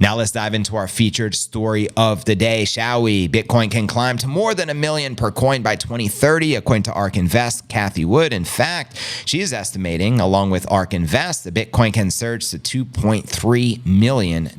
Now let's dive into our featured story of the day, shall we? Bitcoin can climb to more than $1 million per coin by 2030, according to ARK Invest, Cathie Wood. In fact, she is estimating, along with ARK Invest, that Bitcoin can surge to $2.3 million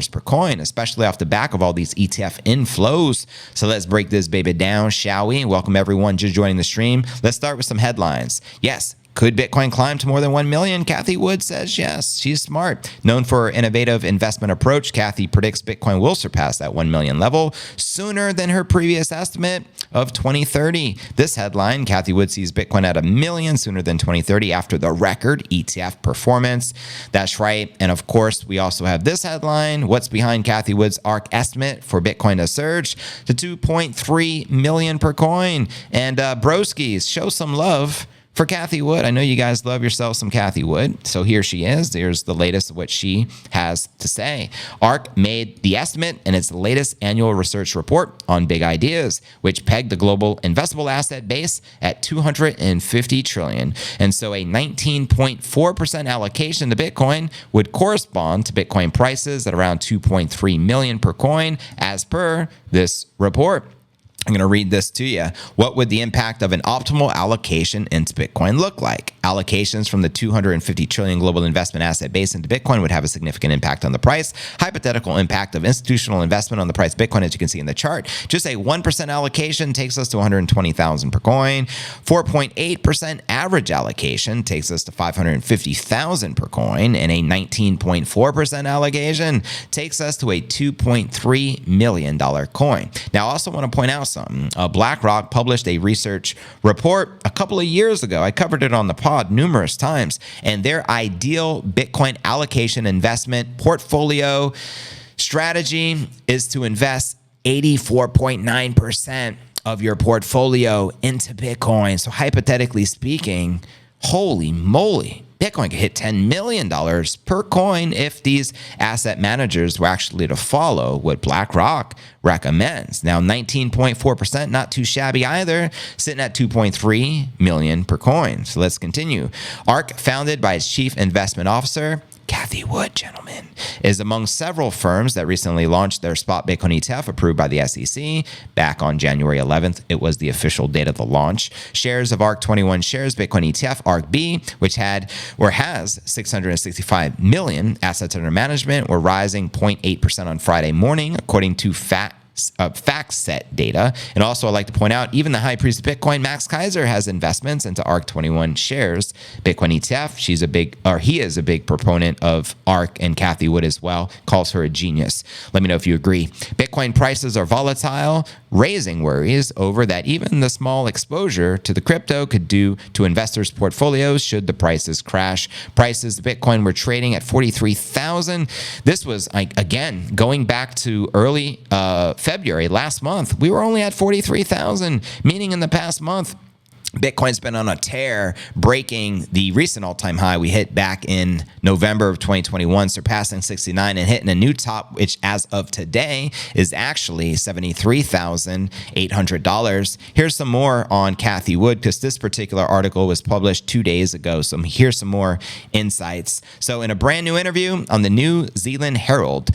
per coin, especially off the back of all these ETF inflows. So let's break this baby down, shall we? Welcome everyone just joining the stream. Let's start with some headlines. Yes. Could Bitcoin climb to more than 1 million? Cathie Wood says yes. She's smart. Known for her innovative investment approach, Cathie predicts Bitcoin will surpass that 1 million level sooner than her previous estimate of 2030. This headline, Cathie Wood sees Bitcoin at 1 million sooner than 2030 after the record ETF performance. That's right. And of course, we also have this headline. What's behind Cathie Wood's ARK estimate for Bitcoin to surge to 2.3 million per coin? And broskies, show some love for Cathie Wood. I know you guys love yourself some Cathie Wood. So here she is. Here's the latest of what she has to say. ARK made the estimate in its latest annual research report on big ideas, which pegged the global investable asset base at 250 trillion. And so a 19.4% allocation to Bitcoin would correspond to Bitcoin prices at around 2.3 million per coin as per this report. I'm going to read this to you. What would the impact of an optimal allocation into Bitcoin look like? Allocations from the 250 trillion global investment asset base into Bitcoin would have a significant impact on the price. Hypothetical impact of institutional investment on the price of Bitcoin, as you can see in the chart. Just a 1% allocation takes us to 120,000 per coin. 4.8% average allocation takes us to 550,000 per coin. And a 19.4% allocation takes us to a $2.3 million coin. Now, I also want to point out something. BlackRock published a research report a couple of years ago. I covered it on the pod numerous times. And their ideal Bitcoin allocation investment portfolio strategy is to invest 84.9% of your portfolio into Bitcoin. So hypothetically speaking, holy moly, Bitcoin could hit $10 million per coin if these asset managers were actually to follow what BlackRock recommends. Now, 19.4%, not too shabby either, sitting at 2.3 million per coin. So let's continue. ARK, founded by its chief investment officer, Cathie Wood, gentlemen, is among several firms that recently launched their spot Bitcoin ETF approved by the SEC. Back on January 11th, it was the official date of the launch. Shares of ARK 21 shares Bitcoin ETF, ARK-B, which has 665 million assets under management, were rising 0.8% on Friday morning, according to FactSet data. And also, I'd like to point out, even the high priest of Bitcoin, Max Kaiser, has investments into ARK 21 shares Bitcoin ETF. He is a big proponent of ARK, and Cathie Wood as well calls her a genius. Let me know if you agree. Bitcoin prices are volatile, raising worries over that even the small exposure to the crypto could do to investors' portfolios should the prices crash. Prices of Bitcoin were trading at 43,000. This was, again, going back to early February last month. We were only at 43,000, meaning in the past month, Bitcoin's been on a tear, breaking the recent all-time high we hit back in November of 2021, surpassing 69 and hitting a new top, which as of today is actually $73,800. Here's some more on Cathie Wood, because this particular article was published 2 days ago. So here's some more insights. So in a brand new interview on the New Zealand Herald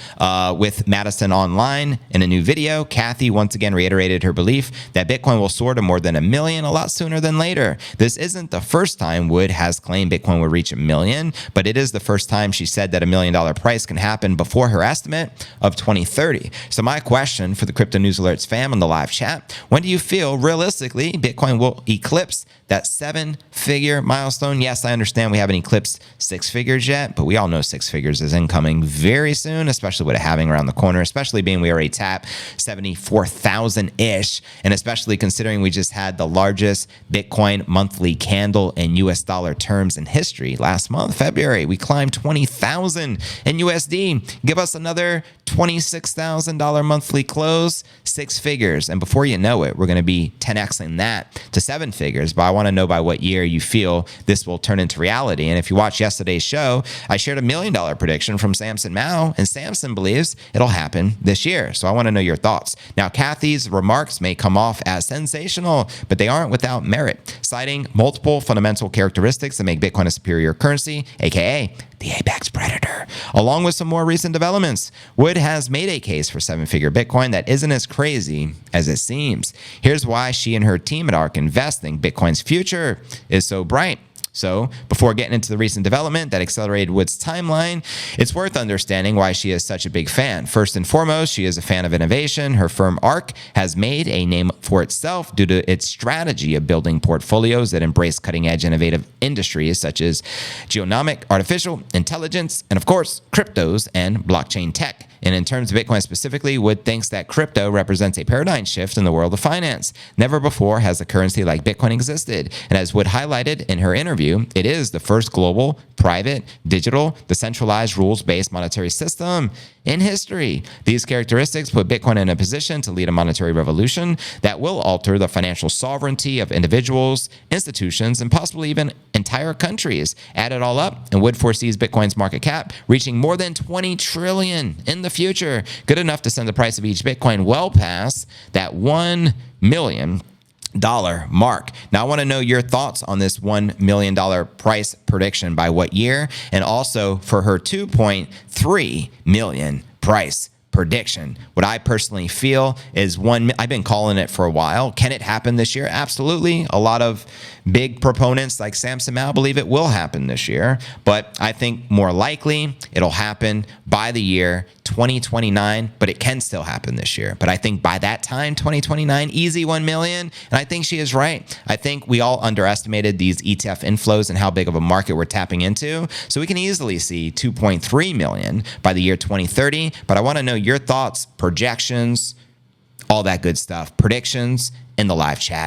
with Madison Online in a new video, Cathie once again reiterated her belief that Bitcoin will soar to more than 1 million a lot sooner than later. This isn't the first time Wood has claimed Bitcoin will reach 1 million, but it is the first time she said that $1 million price can happen before her estimate of 2030. So my question for the Crypto News Alerts fam in the live chat, when do you feel realistically Bitcoin will eclipse that 7-figure milestone? Yes, I understand we haven't eclipsed 6 figures yet, but we all know 6 figures is incoming very soon, especially with it having around the corner, especially being we already tapped 74,000-ish, and especially considering we just had the largest Bitcoin monthly candle in US dollar terms in history last month, February. We climbed 20,000 in USD. Give us another $26,000 monthly close, 6 figures. And before you know it, we're going to be 10xing that to 7 figures. But I want to know by what year you feel this will turn into reality. And if you watched yesterday's show, I shared $1 million prediction from Samson Mao, and Samson believes it'll happen this year. So I want to know your thoughts. Now, Cathie's remarks may come off as sensational, but they aren't without merit. it, citing multiple fundamental characteristics that make Bitcoin a superior currency, aka the apex predator. Along with some more recent developments, Wood has made a case for seven-figure Bitcoin that isn't as crazy as it seems. Here's why she and her team at ARK Invest think Bitcoin's future is so bright. So, before getting into the recent development that accelerated Wood's timeline, it's worth understanding why she is such a big fan. First and foremost, she is a fan of innovation. Her firm ARK has made a name for itself due to its strategy of building portfolios that embrace cutting-edge innovative industries such as genomic, artificial intelligence, and of course, cryptos and blockchain tech. And in terms of Bitcoin specifically, Wood thinks that crypto represents a paradigm shift in the world of finance. Never before has a currency like Bitcoin existed. And as Wood highlighted in her interview, it is the first global, private, digital, decentralized, rules-based monetary system in history. These characteristics put Bitcoin in a position to lead a monetary revolution that will alter the financial sovereignty of individuals, institutions, and possibly even entire countries. Add it all up, and Wood foresees Bitcoin's market cap reaching more than $20 trillion in the future, good enough to send the price of each Bitcoin well past that $1 million mark. Now, I want to know your thoughts on this $1 million price prediction by what year, and also for her 2.3 million price prediction. What I personally feel is I've been calling it for a while. Can it happen this year? Absolutely. A lot of big proponents like Sam Samao believe it will happen this year, but I think more likely it'll happen by the year 2029, but it can still happen this year. But I think by that time, 2029, easy 1 million. And I think she is right. I think we all underestimated these ETF inflows and how big of a market we're tapping into. So we can easily see 2.3 million by the year 2030. But I want to know your thoughts, projections, all that good stuff, predictions in the live chat.